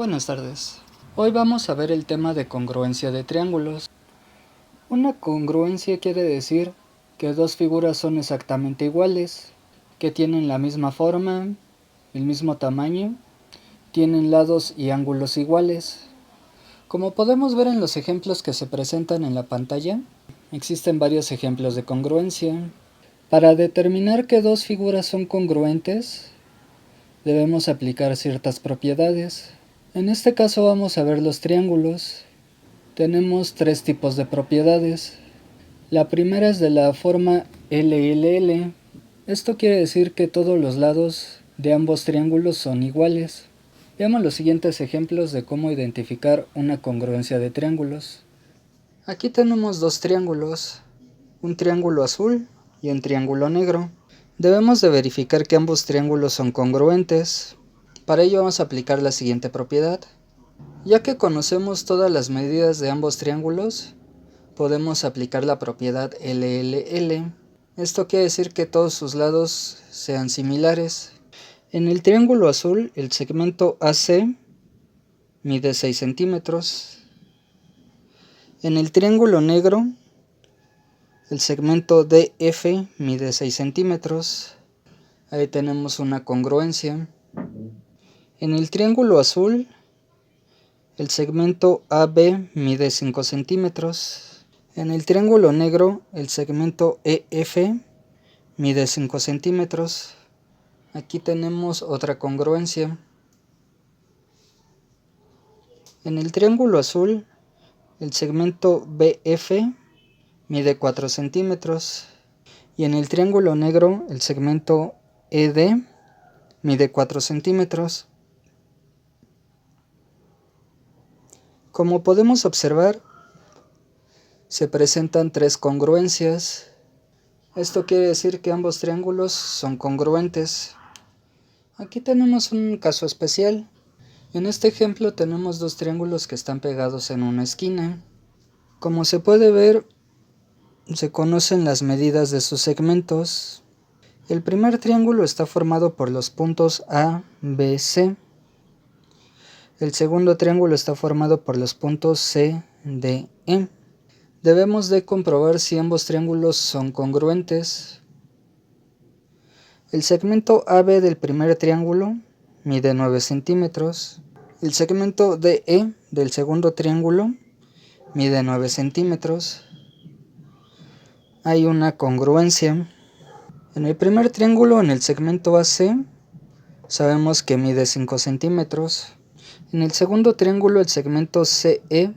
Buenas tardes. Hoy vamos a ver el tema de congruencia de triángulos. Una congruencia quiere decir que dos figuras son exactamente iguales, que tienen la misma forma, el mismo tamaño, tienen lados y ángulos iguales. Como podemos ver en los ejemplos que se presentan en la pantalla, existen varios ejemplos de congruencia. Para determinar que dos figuras son congruentes, debemos aplicar ciertas propiedades. En este caso vamos a ver los triángulos. Tenemos tres tipos de propiedades. La primera es de la forma LLL. Esto quiere decir que todos los lados de ambos triángulos son iguales. Veamos los siguientes ejemplos de cómo identificar una congruencia de triángulos. Aquí tenemos dos triángulos, un triángulo azul y un triángulo negro. Debemos de verificar que ambos triángulos son congruentes. Para ello vamos a aplicar la siguiente propiedad. Ya que conocemos todas las medidas de ambos triángulos, podemos aplicar la propiedad LLL. Esto quiere decir que todos sus lados sean similares. En el triángulo azul, el segmento AC mide 6 centímetros. En el triángulo negro, el segmento DF mide 6 centímetros. Ahí tenemos una congruencia. En el triángulo azul, el segmento AB mide 5 centímetros. En el triángulo negro, el segmento EF mide 5 centímetros. Aquí tenemos otra congruencia. En el triángulo azul, el segmento BF mide 4 centímetros. Y en el triángulo negro, el segmento ED mide 4 centímetros. Como podemos observar, se presentan tres congruencias. Esto quiere decir que ambos triángulos son congruentes. Aquí tenemos un caso especial. En este ejemplo tenemos dos triángulos que están pegados en una esquina. Como se puede ver, se conocen las medidas de sus segmentos. El primer triángulo está formado por los puntos A, B, C. El segundo triángulo está formado por los puntos C, D, E. Debemos de comprobar si ambos triángulos son congruentes. El segmento AB del primer triángulo mide 9 centímetros. El segmento DE del segundo triángulo mide 9 centímetros. Hay una congruencia. En el primer triángulo, en el segmento AC, sabemos que mide 5 centímetros. En el segundo triángulo, el segmento CE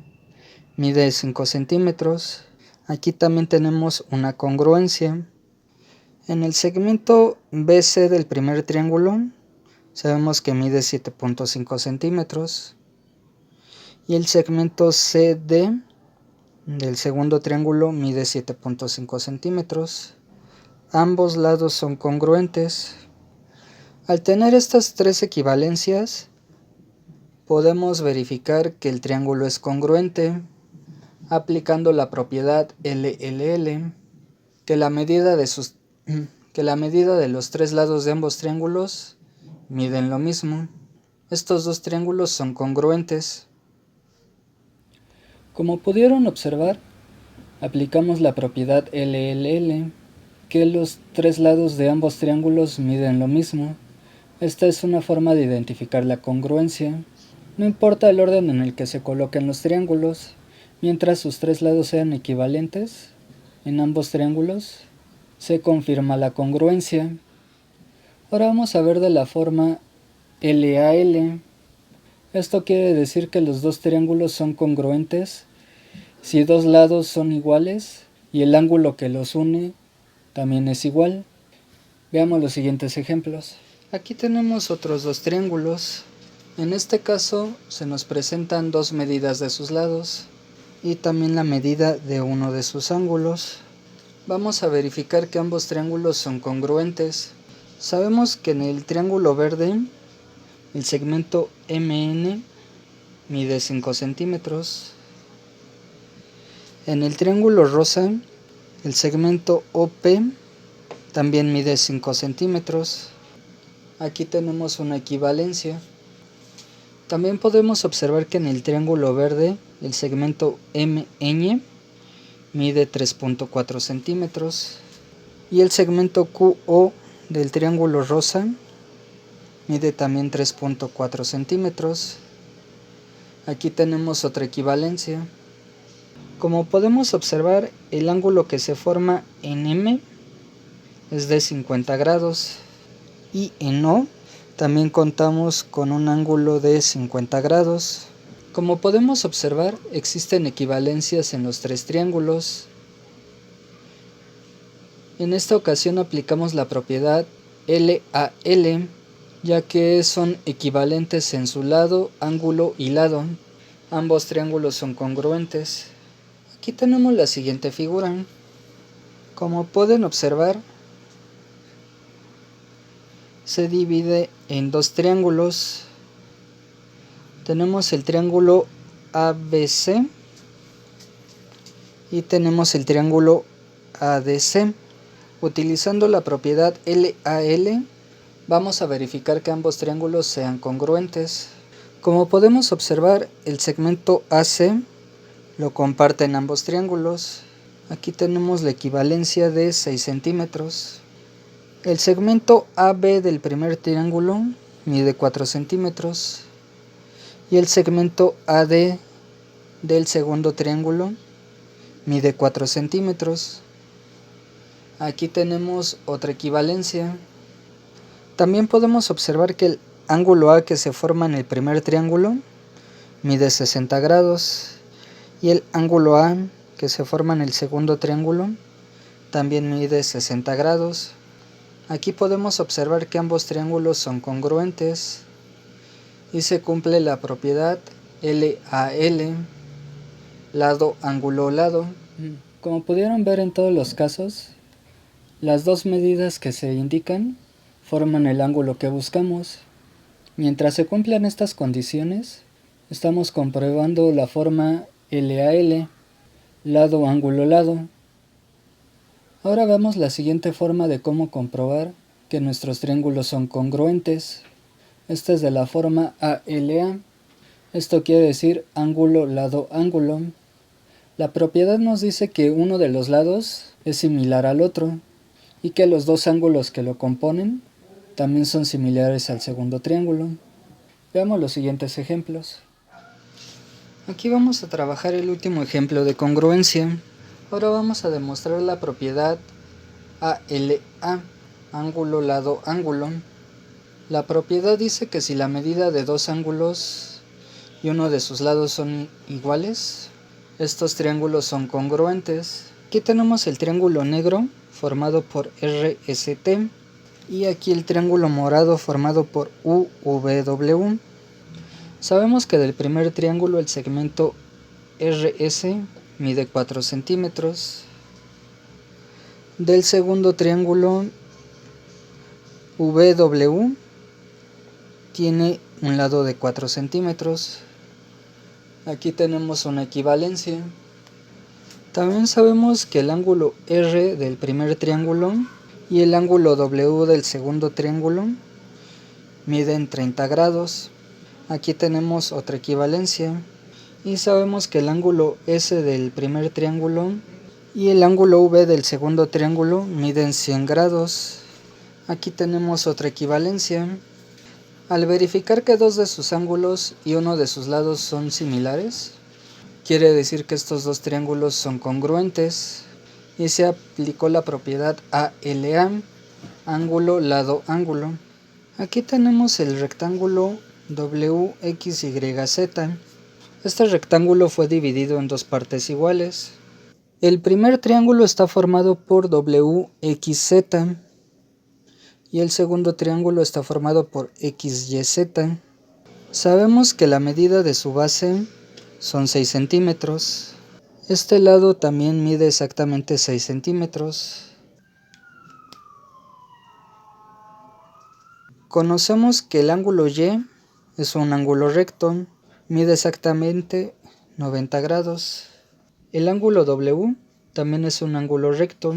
mide 5 centímetros. Aquí también tenemos una congruencia. En el segmento BC del primer triángulo, sabemos que mide 7.5 centímetros. Y el segmento CD del segundo triángulo mide 7.5 centímetros. Ambos lados son congruentes. Al tener estas tres equivalencias, podemos verificar que el triángulo es congruente aplicando la propiedad LLL, que la medida de los tres lados de ambos triángulos miden lo mismo. Estos dos triángulos son congruentes. Como pudieron observar, aplicamos la propiedad LLL, que los tres lados de ambos triángulos miden lo mismo. Esta es una forma de identificar la congruencia. No importa el orden en el que se coloquen los triángulos, mientras sus tres lados sean equivalentes en ambos triángulos, se confirma la congruencia. Ahora vamos a ver de la forma LAL. Esto quiere decir que los dos triángulos son congruentes si dos lados son iguales y el ángulo que los une también es igual. Veamos los siguientes ejemplos. Aquí tenemos otros dos triángulos. En este caso se nos presentan dos medidas de sus lados y también la medida de uno de sus ángulos. Vamos a verificar que ambos triángulos son congruentes. Sabemos que en el triángulo verde el segmento MN mide 5 centímetros. En el triángulo rosa el segmento OP también mide 5 centímetros. Aquí tenemos una equivalencia. También podemos observar que en el triángulo verde el segmento MN mide 3.4 centímetros y el segmento QO del triángulo rosa mide también 3.4 centímetros. Aquí tenemos otra equivalencia. Como podemos observar, el ángulo que se forma en M es de 50 grados y en O también contamos con un ángulo de 50 grados. Como podemos observar, existen equivalencias en los tres triángulos. En esta ocasión aplicamos la propiedad LAL, ya que son equivalentes en su lado, ángulo y lado. Ambos triángulos son congruentes. Aquí tenemos la siguiente figura. Como pueden observar, se divide en dos triángulos. Tenemos el triángulo ABC y tenemos el triángulo ADC. Utilizando la propiedad LAL, vamos a verificar que ambos triángulos sean congruentes. Como podemos observar, el segmento AC lo comparten ambos triángulos. Aquí tenemos la equivalencia de 6 centímetros. El segmento AB del primer triángulo mide 4 centímetros y el segmento AD del segundo triángulo mide 4 centímetros. Aquí tenemos otra equivalencia. También podemos observar que el ángulo A que se forma en el primer triángulo mide 60 grados y el ángulo A que se forma en el segundo triángulo también mide 60 grados. Aquí podemos observar que ambos triángulos son congruentes y se cumple la propiedad LAL, lado, ángulo, lado. Como pudieron ver en todos los casos, las dos medidas que se indican forman el ángulo que buscamos. Mientras se cumplan estas condiciones, estamos comprobando la forma LAL, lado, ángulo, lado. Ahora veamos la siguiente forma de cómo comprobar que nuestros triángulos son congruentes. Esta es de la forma ALA. Esto quiere decir ángulo, lado, ángulo. La propiedad nos dice que uno de los lados es similar al otro y que los dos ángulos que lo componen también son similares al segundo triángulo. Veamos los siguientes ejemplos. Aquí vamos a trabajar el último ejemplo de congruencia. Ahora vamos a demostrar la propiedad ALA, ángulo, lado, ángulo. La propiedad dice que si la medida de dos ángulos y uno de sus lados son iguales, estos triángulos son congruentes. Aquí tenemos el triángulo negro formado por RST y aquí el triángulo morado formado por UVW. Sabemos que del primer triángulo el segmento RS mide 4 centímetros. Del segundo triángulo VW tiene un lado de 4 centímetros. Aquí tenemos una equivalencia. También sabemos que el ángulo R del primer triángulo y el ángulo W del segundo triángulo miden 30 grados. Aquí tenemos otra equivalencia. Y sabemos que el ángulo S del primer triángulo y el ángulo V del segundo triángulo miden 100 grados. Aquí tenemos otra equivalencia. Al verificar que dos de sus ángulos y uno de sus lados son similares, quiere decir que estos dos triángulos son congruentes y se aplicó la propiedad ALA, ángulo, lado, ángulo. Aquí tenemos el rectángulo WXYZ. Este rectángulo fue dividido en dos partes iguales. El primer triángulo está formado por WXZ y el segundo triángulo está formado por XYZ. Sabemos que la medida de su base son 6 centímetros. Este lado también mide exactamente 6 centímetros. Conocemos que el ángulo Y es un ángulo recto, mide exactamente 90 grados. El ángulo W también es un ángulo recto,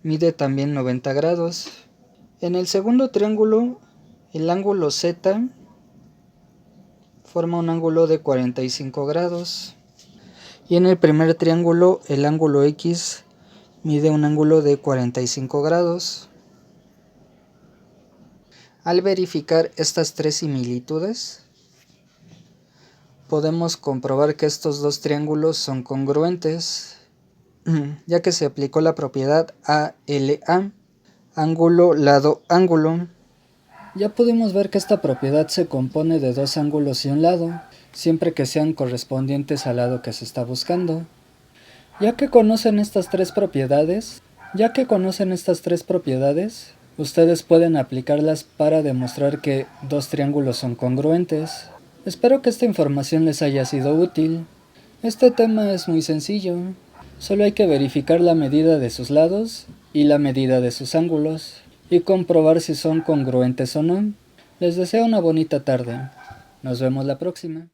mide también 90 grados. En el segundo triángulo, el ángulo Z forma un ángulo de 45 grados. Y en el primer triángulo el ángulo X mide un ángulo de 45 grados. Al verificar estas tres similitudes, podemos comprobar que estos dos triángulos son congruentes, ya que se aplicó la propiedad ALA, ángulo, lado, ángulo. Ya pudimos ver que esta propiedad se compone de dos ángulos y un lado, siempre que sean correspondientes al lado que se está buscando. Ya que conocen estas tres propiedades, ustedes pueden aplicarlas para demostrar que dos triángulos son congruentes. Espero que esta información les haya sido útil. Este tema es muy sencillo, solo hay que verificar la medida de sus lados y la medida de sus ángulos, y comprobar si son congruentes o no. Les deseo una bonita tarde. Nos vemos la próxima.